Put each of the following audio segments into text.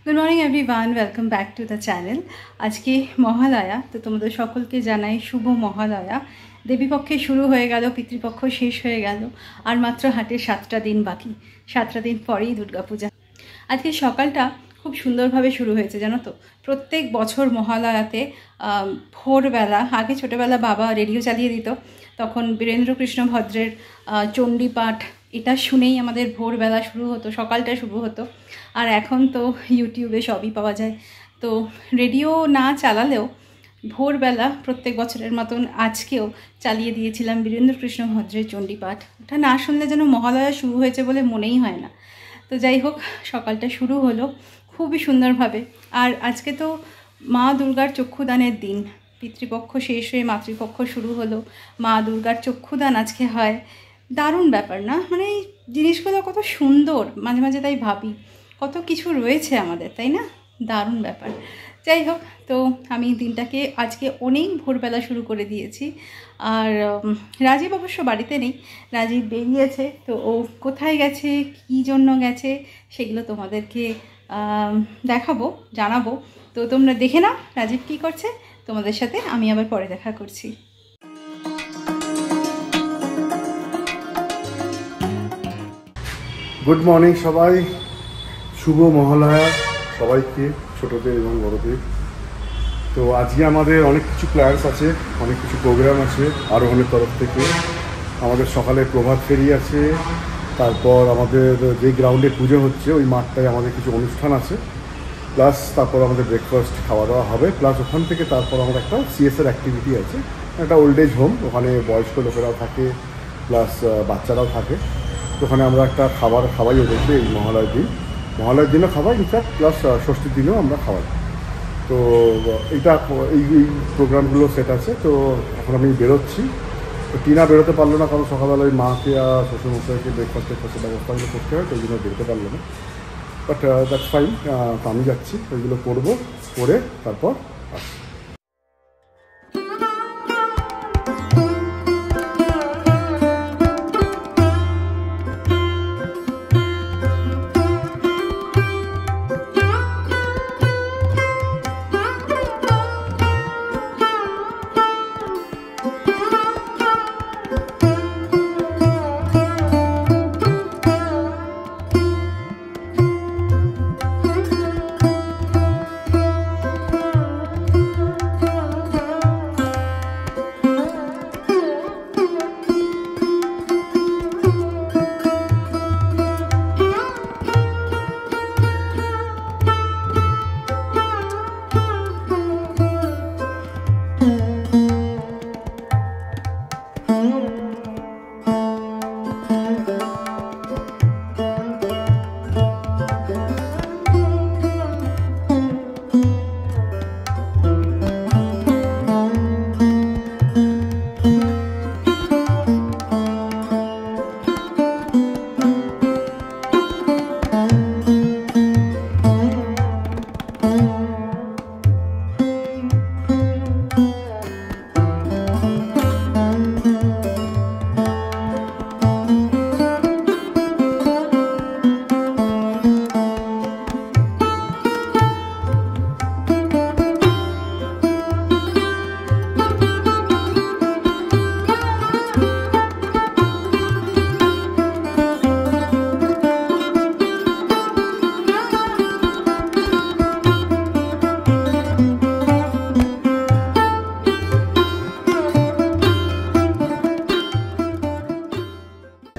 Good morning everyone, welcome back to the channel. আজকে মহালয়া, তো তোমাদের সকলকে জানাই শুভ মহালয়া। দেবীপক্ষে শুরু হয়ে গেল, পিতৃপক্ষ শেষ হয়ে গেল, আর মাত্র হাটে 7টা দিন বাকি। 7টা দিন পরেই দুর্গাপূজা। আজকে সকালটা খুব সুন্দরভাবে শুরু হয়েছে, জানো তো। প্রত্যেক বছর মহালয়াতে ভোরবেলা, আগে ছোটোবেলা বাবা রেডিও চালিয়ে দিত, তখন বীরেন্দ্রকৃষ্ণ ভদ্রের চণ্ডীপাঠ এটা শুনেই আমাদের ভোরবেলা শুরু হতো, সকালটা শুরু হতো। আর এখন তো ইউটিউবে সবই পাওয়া যায়, তো রেডিও না চালালেও ভোরবেলা প্রত্যেক বছরের মতন আজকেও চালিয়ে দিয়েছিলাম বীরেন্দ্রকৃষ্ণ ভদ্রের চণ্ডীপাঠ। ওটা না শুনলে যেন মহালয়া শুরু হয়েছে বলে মনেই হয় না। তো যাই হোক, সকালটা শুরু হলো খুবই সুন্দরভাবে। আর আজকে তো মা দুর্গার চক্ষুদানের দিন, পিতৃপক্ষ শেষ হয়ে মাতৃপক্ষ শুরু হলো, মা দুর্গার চক্ষুদান আজকে হয়। দারুণ ব্যাপার না? মানে এই জিনিসগুলো কত সুন্দর, মাঝে মাঝে তাই ভাবি কত কিছু রয়েছে আমাদের, তাই না? দারুণ ব্যাপার। যাই হোক, তো আমি দিনটাকে আজকে অনেক ভোরবেলা শুরু করে দিয়েছি। আর রাজীব অবশ্য বাড়িতে নেই, রাজীব বেরিয়েছে। তো ও কোথায় গেছে, কী জন্য গেছে, সেগুলো তোমাদেরকে দেখাবো, জানাবো। তো তোমরা দেখে নাও রাজীব কী করছে। তোমাদের সাথে আমি আবার পরে দেখা করছি। গুড মর্নিং সবাই, শুভ মহালয়া সবাইকে, ছোটদের এবং বড়দের। তো আজকে আমাদের অনেক কিছু প্ল্যান্স আছে, অনেক কিছু প্রোগ্রাম আছে আরোহণের তরফ থেকে। আমাদের সকালে প্রভাত ফেরি আছে, তারপর আমাদের যে গ্রাউন্ডে পুজো হচ্ছে ওই মাঠটায় আমাদের কিছু অনুষ্ঠান আছে, প্লাস তারপর আমাদের ব্রেকফাস্ট খাওয়া দাওয়া হবে, প্লাস ওখান থেকে তারপর আমাদের একটা সিএসআর অ্যাক্টিভিটি আছে, একটা ওল্ড এজ হোম, ওখানে বয়স্ক লোকেরাও থাকে প্লাস বাচ্চারাও থাকে। ওখানে আমরা একটা খাওয়াই ওদেরকে এই মহালয়ার দিনও খাওয়াই, ইনফ্যাক্ট প্লাস ষষ্ঠীর দিনেও আমরা খাওয়াই। তো এইটা এই প্রোগ্রামগুলো সেট আছে। তো এখন আমি বেরোচ্ছি। তো টিনা বেরোতে পারলো না, কারণ সকালবেলা ওই মাকে আর শ্বশুরমশাইকে ব্রেকফাস্টের ব্যবস্থাগুলো করতে হয়, তো ওই জন্য বেরোতে পারলো না। বাট দ্যাটস ফাইন, তো আমি যাচ্ছি, ওইগুলো করবো, করে তারপর আসছি।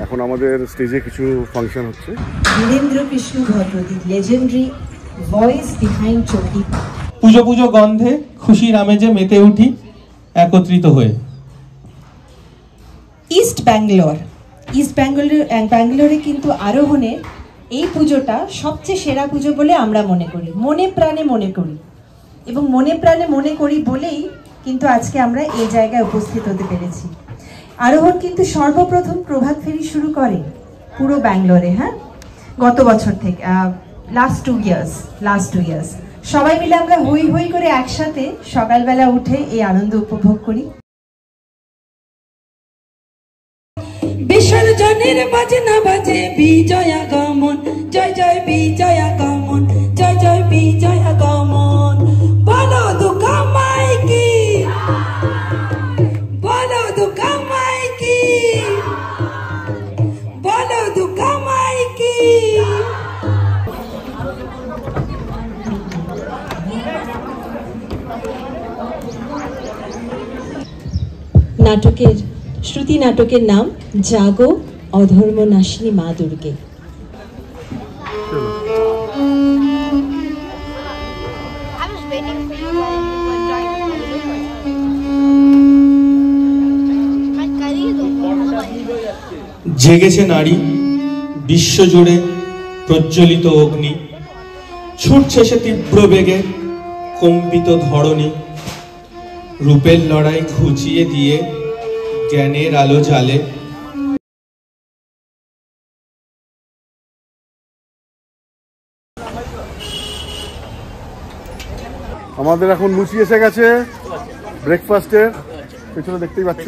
এখন আমাদের স্টেজে কিছু ফাংশন হচ্ছে। বীরেন্দ্রকৃষ্ণ ভদ্রদি লেজেন্ডারি ভয়েস বিহাইন্ড চণ্ডীপাঠ। পুজো পুজো গন্ধে খুশির আমেজে মেতে উঠি একত্রিত হয়ে। ইস্ট ব্যাঙ্গালোরে কিন্তু আরোহণের এই পুজোটা সবচেয়ে সেরা পুজো বলে আমরা মনে করি, মনে প্রাণে মনে করি, এবং মনে প্রাণে মনে করি বলেই কিন্তু আজকে আমরা এই জায়গায় উপস্থিত হতে পেরেছি। আরোহণ কিন্তু সর্বপ্রথম প্রভাত ফেরি শুরু করে পুরো ব্যাঙ্গালোরে, হ্যাঁ, গত বছর থেকে, লাস্ট টু ইয়ার্স সবাই মিলে আমরা হই হই করে একসাথে সকালবেলা উঠে এই আনন্দ উপভোগ করি। বিসর্জনের বাজনা বাজে বিজয়া গমন, জয় জয় বিজয়া গমন, জয় জয় নাটকের শ্রুতি নাটকের নাম জাগো অধর্মনাশিনী মা দুর্গে। জেগেছে নারী বিশ্বজুড়ে প্রজ্বলিত অগ্নি, ছুটছে সে তীব্র বেগে কম্পিত ধরণী, রূপের লড়াই ঘুচিয়ে দিয়ে জ্ঞানের আলো জ্বালে। আমাদের এখন লুচি এসে গেছে ব্রেকফাস্টের, পেছনে দেখতেই পাচ্ছ।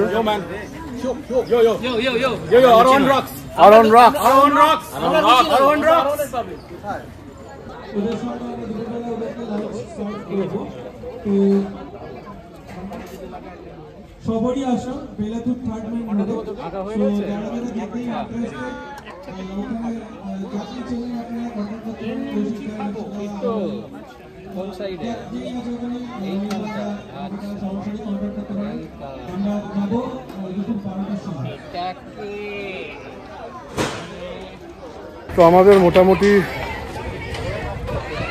সবারই আসা বেলাতুর থার্ড মেইন রোডে, তো যারা যারা দেখতে ইন্টারেস্টেড ওখানে চাকরি চ্যানেল আপনারা কন্টাক্ট করতে পারেন। কোন সাইডে সরাসরি কন্টাক্ট করতে পারেন। আমরা যাবো দুপুর 12টার সময়। তো আমাদের মোটামুটি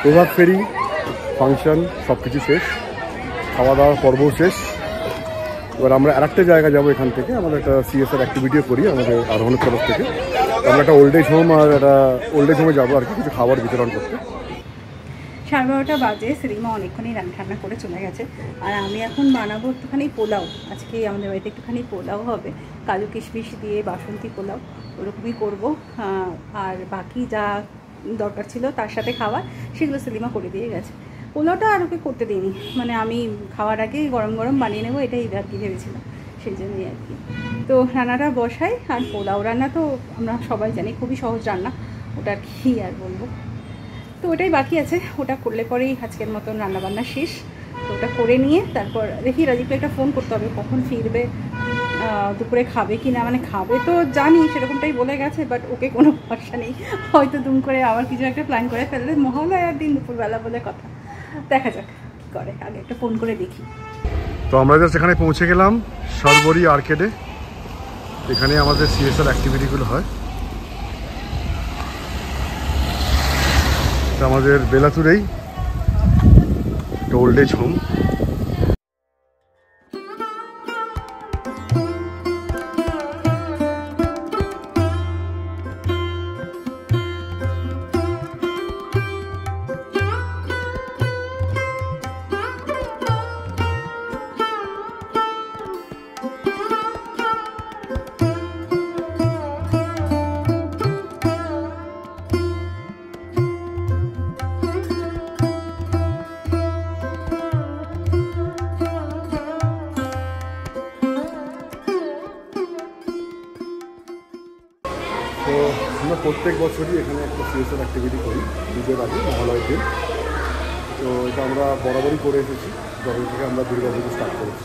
প্রভাত ফেরি ফাংশন সব কিছু শেষ, খাওয়া দাওয়ার পর্ব শেষ। এবার আমরা আরেকটা জায়গা যাবো এখান থেকে, আমাদের একটা সিএসআর অ্যাক্টিভিটিও করি আমাদের আরোহণের তরফ থেকে। আমরা একটা ওল্ড এজ হোম আর একটা ওল্ড এজ হোমে যাবো আর কি, কিছু খাবার বিতরণ করতে। 12:30 বাজে, সেলিমা অনেকক্ষণই রান্না করে চলে গেছে। আর আমি এখন বানাবো একটুখানি পোলাও। আজকে আমাদের বাড়িতে একটুখানি পোলাও হবে, কাজু কিশমিশ দিয়ে বাসন্তী পোলাও, ওরকমই করবো। আর বাকি যা দরকার ছিল তার সাথে খাবার, সেগুলো সেলিমা করে দিয়ে গেছে। পোলাওটা আর ওকে করতে দিইনি, মানে আমি খাওয়ার আগে গরম গরম বানিয়ে নেবো, এটাই আর কি ভেবেছিলাম, সেই জন্যই আর কি। তো রান্নাটা বসাই। আর পোলাও রান্না তো আমরা সবাই জানি খুবই সহজ রান্না, ওটা কি আর বলবো। তো ওটাই বাকি আছে, ওটা করলে পরেই আজকের মতন রান্নাবান্না শেষ। তো ওটা করে নিয়ে তারপর দেখি রাজীবকে একটা ফোন করতে হবে, কখন ফিরবে, দুপুরে খাবে কি না। মানে খাবে তো জানি, সেরকমটাই বলে গেছে, বাট ওকে কোনো ভরসা নেই, হয়তো দুম করে আবার কিছু একটা প্ল্যান করে ফেললে। মহালয়ার দিন দুপুরবেলা বলে কথা, দেখা যাক কী করে, আগে একটা ফোন করে দেখি। তো আমরা জাস্ট এখানে পৌঁছে গেলাম সরবরি আর্কেডে, এখানে আমাদের সিএসআর অ্যাক্টিভিটিগুলো হয়। আমাদের বেলাতুরেই ওল্ড এজ হোম। তো আমরা প্রত্যেক বছরই এখানে একটা সিএসআর অ্যাক্টিভিটি করি পুজোর আগে, মহালয়ের দিন। তো এটা আমরা বরাবরই করে এসেছি, যখন থেকে আমরা দুর্গা পুজো স্টার্ট করেছি।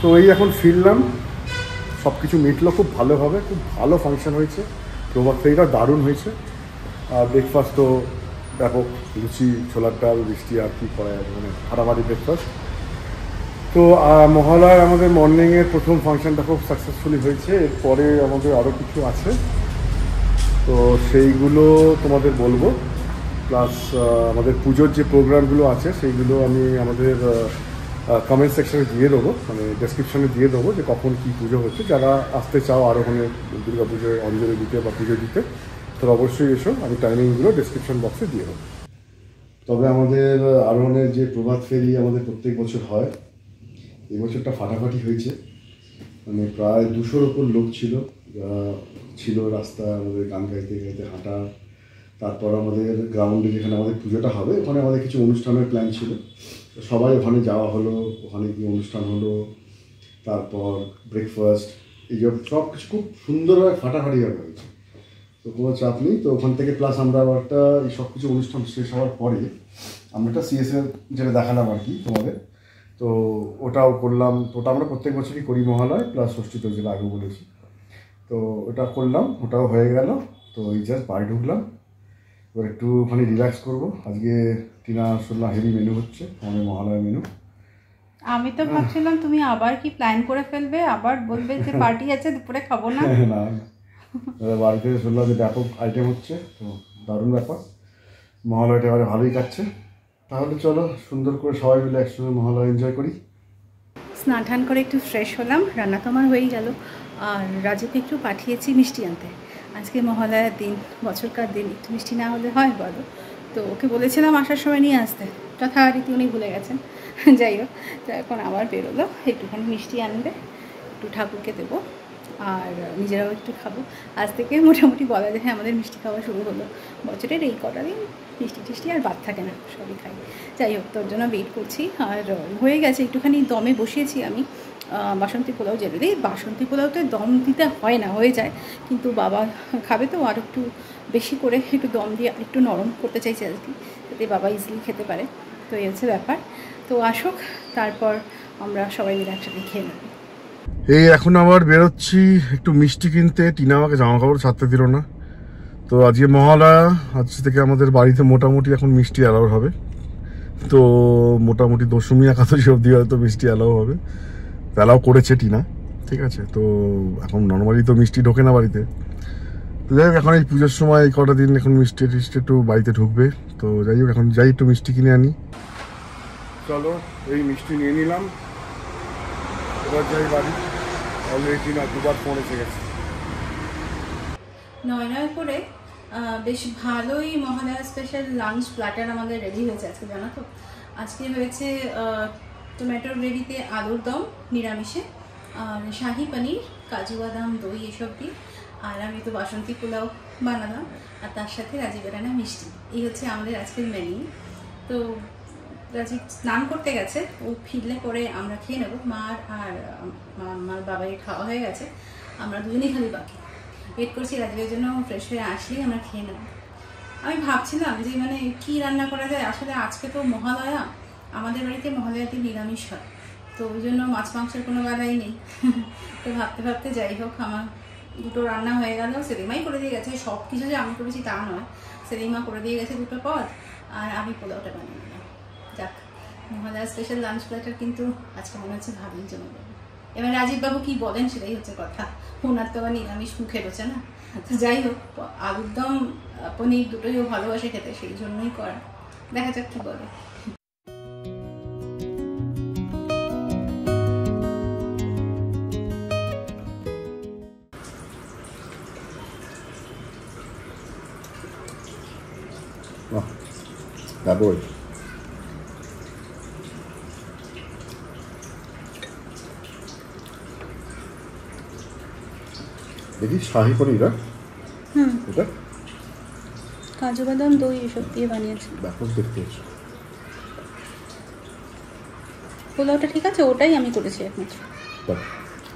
তো এই এখন ফিরলাম, সব কিছু মিটলো খুব ভালোভাবে, খুব ভালো ফাংশন হয়েছে। প্রভাত ফেরিটা দারুণ হয়েছে। আর ব্রেকফাস্ট তো ব্যাপক, লুচি, ছোলার ডাল, বৃষ্টি, আর কি করা যাবে, মানে ফাটাফাটি ব্রেকফাস্ট। তো মহালয়ার আমাদের মর্নিংয়ের প্রথম ফাংশনটা খুব সাকসেসফুলি হয়েছে। এরপরে আমাদের আরও কিছু আছে, তো সেইগুলো তোমাদের বলবো। প্লাস আমাদের পুজোর যে প্রোগ্রামগুলো আছে সেইগুলো আমি আমাদের কমেন্ট সেকশনে দিয়ে দেবো, মানে ডেসক্রিপশনে দিয়ে দেবো যে কখন কী পুজো হচ্ছে। যারা আসতে চাও আরোহণে দুর্গা পুজোয় অঞ্জলি দিতে বা পুজো দিতে, তারা অবশ্যই এসো, আমি টাইমিংগুলো ডেসক্রিপশন বক্সে দিয়ে দেবো। তবে আমাদের আরোহণের যে প্রভাত ফেরি আমাদের প্রত্যেক বছর হয়, এই বছরটা ফাটাফাটি হয়েছে। মানে প্রায় 200-র ওপর লোক ছিল রাস্তায়, আমাদের গান গাইতে গাইতে হাঁটা। তারপর আমাদের গ্রাউন্ডে যেখানে আমাদের পুজোটা হবে, ওখানে আমাদের কিছু অনুষ্ঠানের প্ল্যান ছিল, সবাই ওখানে যাওয়া হলো, ওখানে গিয়ে অনুষ্ঠান হলো, তারপর ব্রেকফাস্ট, এইসব সব কিছু খুব সুন্দরভাবে ফাটাফাটিভাবে হয়েছে। তো কোনো চাপ নেই। তো ওখান থেকে প্লাস আমরা আবার একটা এই সব কিছু অনুষ্ঠান শেষ হওয়ার পরে আমরা একটা সিএসএর যেটা দেখালাম আর কি তোমাদের, তো ওটাও করলাম। ওটা আমরা প্রত্যেক বছরই করি মহালয় প্লাস ষষ্ঠী, তো যেটা আগে বলেছি। তো ওটা করলাম, ওটাও হয়ে গেল। তো এই জাস্ট বাড়ি ঢুকলাম, এবার একটুখানি রিল্যাক্স করবো। আজকে টিনা শুনলাম হেভি মেনু হচ্ছে, আমাদের মহালয় মেনু। আমি তো ভাবছিলাম তুমি আবার কি প্ল্যান করে ফেলবে, আবার বলবে যে পার্টি আছে দুপুরে খাবো না। না, বাড়িতে শুনলাম যে ব্যাপক আইটেম হচ্ছে, তো দারুণ ব্যাপার। মহালয়টা এবারে ভালোই কাটছে। তাহলে চলো সুন্দর করে সবাই মিলে একসঙ্গে মহালয় এনজয় করি। স্নান টান করে একটু ফ্রেশ হলাম, রান্না তো আমার হয়েই গেল। আর রাজুকে একটু পাঠিয়েছি মিষ্টি আনতে। আজকে মহালয়ার দিন, বছরকার দিন, একটু মিষ্টি না হলে হয় বলো? তো ওকে বলেছিলাম আসার সময় নিয়ে আসতে, যথারীতি উনি ভুলে গেছেন। যাই হোক, তো এখন আবার বেরোলো, একটুখানি মিষ্টি আনবে, একটু ঠাকুরকে দেবো আর নিজেরাও একটু খাবো। আজ থেকে মোটামুটি বলা যায় আমাদের মিষ্টি খাওয়া শুরু হলো। বছরের এই কটা দিন মিষ্টি টিষ্টি আর বাদ থাকে না, সবই খাই। যাই হোক, তোর জন্য ওয়েট করছি। আর হয়ে গেছে, একটুখানি দমে বসিয়েছি আমি বাসন্তী পোলাও। জেলে বাসন্তী পোলাওতে দম দিতে হয় না, হয়ে যায়, কিন্তু বাবা খাবে তো আর একটু বেশি করে একটু দম দিয়ে একটু নরম করতে চাইছি আর কি, যাতে বাবা ইজিলি খেতে পারে। তো এই হচ্ছে ব্যাপার। তো আসুক, তারপর আমরা সবাই মিলে একসাথে খেয়ে নেব। এই এখন আবার বেরোচ্ছি একটু মিষ্টি কিনতে। টিনা আমাকে জামা কাপড় ছাড়তে দিল না। তো আজকে মহালয়া, আজ থেকে আমাদের বাড়িতে মোটামুটি এখন মিষ্টি অ্যালাউ হবে। তো মোটামুটি দশমী একাদশী অবধি হয়তো মিষ্টি অ্যালাউ হবে, অ্যালাউ করেছে টিনা, ঠিক আছে। তো এখন নর্মালি তো মিষ্টি ঢোকে না বাড়িতে। তো যাই হোক, এখন এই পুজোর সময় এই কটা দিন এখন মিষ্টি টিষ্টি একটু বাড়িতে ঢুকবে। তো যাই হোক, এখন যাই একটু মিষ্টি কিনে আনি। চলো, এই মিষ্টি নিয়ে নিলাম, এবার যাই বাড়ি। অলরেডি না দুবার ফোন এসে গেছে। নয় করে বেশ ভালোই মহালয়া স্পেশাল লাঞ্চ প্ল্যাটার আমাদের রেডি হয়েছে আজকে, জানো তো। আজকে হয়েছে টমেটো গ্রেভিতে আলুর দম নিরামিষে, আর শাহি পনির, কাজু বাদাম, দই এসব দিয়ে। আর আমি তো বাসন্তী পোলাও বানালাম, আর তার সাথে রাজীবের আনা মিষ্টি। এই হচ্ছে আমাদের আজকের মেনু। তো রাজীব স্নান করতে গেছে, ও ফিরলে পরে আমরা খেয়ে নেবো। মার আর আমার বাবাই খাওয়া হয়ে গেছে, আমরা দুজনেই খালি বাকি ওয়েট করছি রাজীবের জন্য। ফ্রেশ হয়ে আসলেই আমরা খেয়ে নেব। আমি ভাবছিলাম যে মানে কি রান্না করা যায়। আসলে আজকে তো মহালয়া, আমাদের বাড়িতে মহালয়াতে নিরামিষ হয়, তো ওই জন্য মাছ মাংসের কোনো বেলাই নেই। তো ভাবতে ভাবতে যাই হোক, আমার দুটো রান্না হয়ে গেল। সেলিমাই করে দিয়ে গেছে, সব কিছু যে আমি করেছি তা নয়, সেলিমা করে দিয়ে গেছে দুটো পদ, আর আমি পোলাওটা বানিয়ে নিলাম। যাক, মহালয়া স্পেশাল লাঞ্চ প্ল্যাটার কিন্তু আজকে মনে হচ্ছে ভালোই জমে যাবে। এবার রাজীববাবু কি বলেন সেটাই হচ্ছে কথা, ওনার তো আবার নিরামিষ মুখে রয়েছে না। তো যাই হোক, আলুর দম পনির দুটোই ও ভালোবাসে খেতে, সেই জন্যই করা। দেখা যাক কি বলে। তারপর দেখি শাহি পনির, এটা কাজু বাদাম, দই এসব দিয়ে বানিয়েছি, ব্যাপক দেখতে হচ্ছে। পোলাওটা ঠিক আছে, ওটাই আমি করেছি একমাত্র।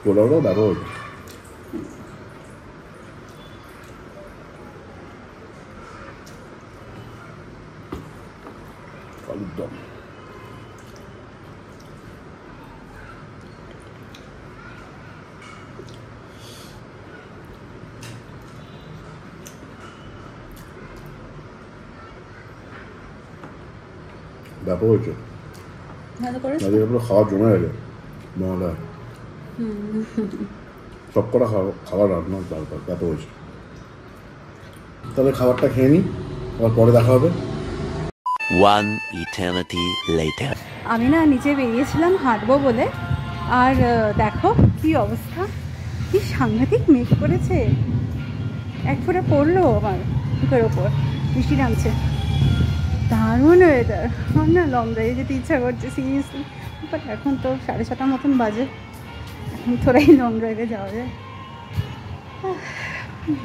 পোলাওটাও ব্যবহার আলুর দম ব্যাপার হয়েছে, ভালো করেছো? পুরো খাওয়া জমে গেছে মহলায়, সব কটা খাবার রান্না ব্যাপার হয়েছে। তবে খাবারটা খেয়ে নিই, আবার পরে দেখা হবে। One eternity later. আমি না নিচে বেরিয়েছিলাম হাঁটবো বলে, আর দেখো কি অবস্থা, কি সাংঘাতিক মেঘ করেছে। এক ফোঁটা পড়লো আমার মুখের ওপর, বৃষ্টি নামছে, দারুণ ওয়েদার। আমার না লং ড্রাইভে যেতে ইচ্ছা করছে সিরিয়াসলি, বাট এখন তো 6:30 মতন বাজে, এখন থোড়াই লং ড্রাইভে যাওয়া যায়।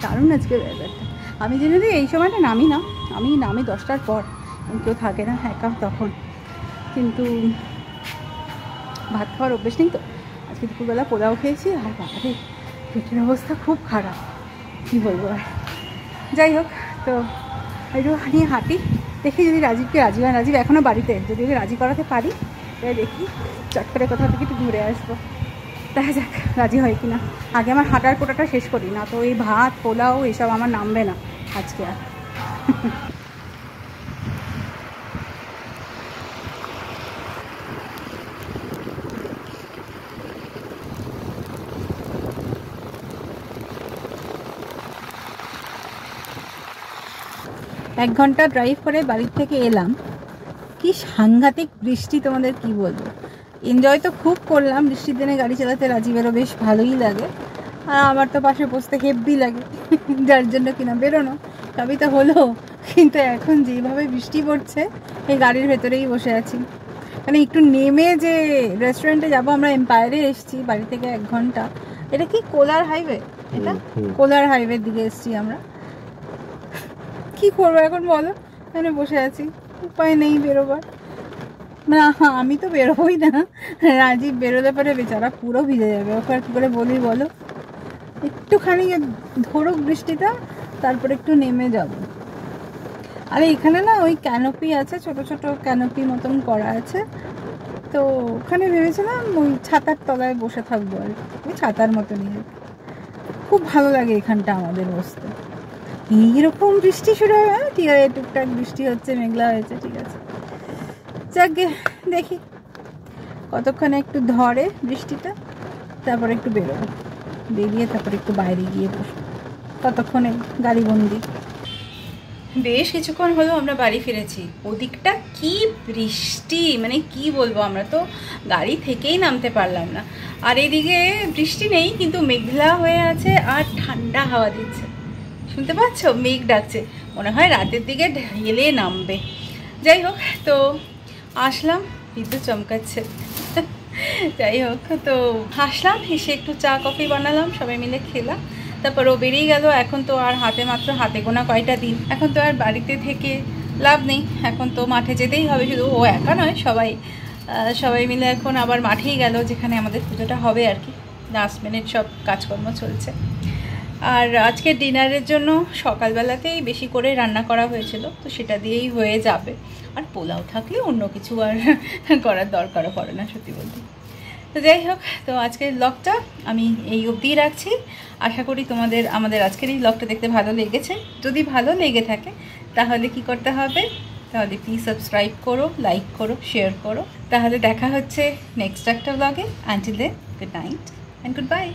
দারুণ আজকে ওয়েদারটা। আমি জেনে এই সময়টা নামি না, আমি নামি 10টার পর, কেউ থাকে না একা তখন, কিন্তু ভাত খাওয়ার অভ্যেস নেই তো। আজকে দুপুরবেলা পোলাও খেয়েছি, আর বাবারে পেটের অবস্থা খুব খারাপ, কী বলবো আর। যাই হোক, তো একটুখানি হাঁটি, দেখি যদি রাজীবকে রাজি হয়। রাজীব এখনও বাড়িতে, যদি ওকে রাজি করাতে পারি তাই দেখি চট করে কোথাও থেকে একটু ঘুরে আসবো। দেখা যাক রাজি হয় কি না। আগে আমার হাঁটার কোটাটা শেষ করি, না তো এই ভাত পোলাও এসব আমার নামবে না আজকে আর। এক ঘন্টা ড্রাইভ করে বাড়ির থেকে এলাম, কি সাংঘাতিক বৃষ্টি, তোমাদের কি বলবো। এনজয় তো খুব করলাম, বৃষ্টির দিনে গাড়ি চালাতে রাজীবেরও বেশ ভালোই লাগে, আর আমার তো পাশে বসতে হেব্বি লাগে, যার জন্য কিনা বেরোনো সবই তো হলো। কিন্তু এখন যেভাবে বৃষ্টি পড়ছে, এই গাড়ির ভেতরেই বসে আছি। মানে একটু নেমে যে রেস্টুরেন্টে যাবো, আমরা এম্পায়ারে এসেছি বাড়ি থেকে 1 ঘন্টা। এটা কি কোলার হাইওয়ে? এটা কোলার হাইওয়ের দিকে এসেছি আমরা। কি করবো এখন বলো, এখানে বসে আছি, উপায় নেই বেরোবার। না আমি তো বেরোবই না, রাজীব বেরোলে পরে বেচারা পুরো ভিজে যাবে, ওকে আর কী করে বলি বলো। একটুখানি ধরুক বৃষ্টিটা, তারপরে একটু নেমে যাব। আরে এখানে না ওই ক্যানোপি আছে, ছোট ছোট ক্যানোপি মতন করা আছে, তো ওখানে ভেবেছিলাম ওই ছাতার তলায় বসে থাকবো আর ওই ছাতার মতনই। খুব ভালো লাগে এখানটা আমাদের বসতে। এইরকম বৃষ্টি শুরু হবে, ঠিক আছে, টুকটাক বৃষ্টি হচ্ছে, মেঘলা হয়েছে, ঠিক আছে। যাকে দেখি কতক্ষণে একটু ধরে বৃষ্টিটা, তারপরে একটু বেরোবো, বেরিয়ে তারপরে একটু বাইরে গিয়ে বসবো, ততক্ষণে গাড়ি বন্দি। বেশ কিছুক্ষণ হলো আমরা বাড়ি ফিরেছি। ওদিকটা কি বৃষ্টি, মানে কি বলবো, আমরা তো গাড়ি থেকেই নামতে পারলাম না। আর এদিকে বৃষ্টি নেই, কিন্তু মেঘলা হয়ে আছে আর ঠান্ডা হাওয়া দিচ্ছে, শুনতে পাচ্ছ? মেঘ ডাকছে, মনে হয় রাতের দিকে ঢেলে নামবে। যাই হোক, তো আসলাম, বিদ্যুৎ চমকাচ্ছে। যাই হোক, তো আসলাম, এসে একটু চা কফি বানালাম, সবাই মিলে খেলাম, তারপর ও বেরিয়ে গেল। এখন তো আর হাতে গোনা কয়টা দিন, এখন তো আর বাড়িতে থেকে লাভ নেই, এখন তো মাঠে যেতেই হবে। শুধু ও একা নয়, সবাই মিলে এখন আবার মাঠেই গেল, যেখানে আমাদের পুজোটা হবে আর কি। লাস্ট মিনিট সব কাজকর্ম চলছে। আর আজকে ডিনারের জন্য সকালবেলাতেই বেশি করে রান্না করা হয়েছিল, তো সেটা দিয়েই হয়ে যাবে। আর পোলাও থাকলে অন্য কিছু আর করার দরকারও পড়ে না, সত্যি বলতে। তো যাই হোক, তো আজকের ব্লগটা আমি এই অবধিই রাখছি। আশা করি তোমাদের আমাদের আজকের এই ব্লগটা দেখতে ভালো লেগেছে। যদি ভালো লেগে থাকে তাহলে কি করতে হবে, তাহলে প্লিজ সাবস্ক্রাইব করো, লাইক করো, শেয়ার করো। তাহলে দেখা হচ্ছে নেক্সট একটা ব্লগে। Until then, good night and good bye.